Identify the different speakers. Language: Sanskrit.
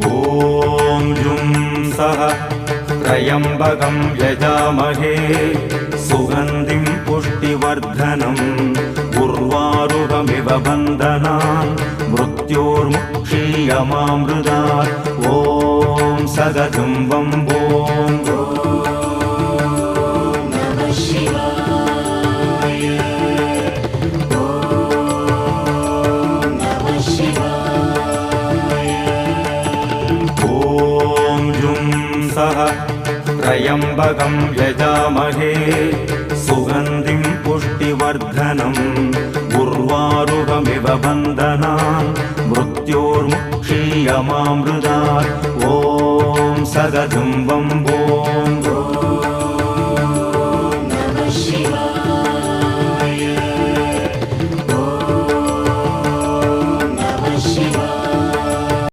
Speaker 1: ॐ जुं सः त्र्यम्बकं यजामहे सुगन्धिं पुष्टिवर्धनम् उर्वारुकमिव बन्धनान् मृत्योर्मुक्षीयमामृतात् ॐ सदतं वम्बो त्र्यम्बकं यजामहे सुगन्धिं पुष्टिवर्धनम् उर्वारुकमिव बन्धनान् मृत्योर्मुक्षीयमामृतात् ॐ सदतं वम्बो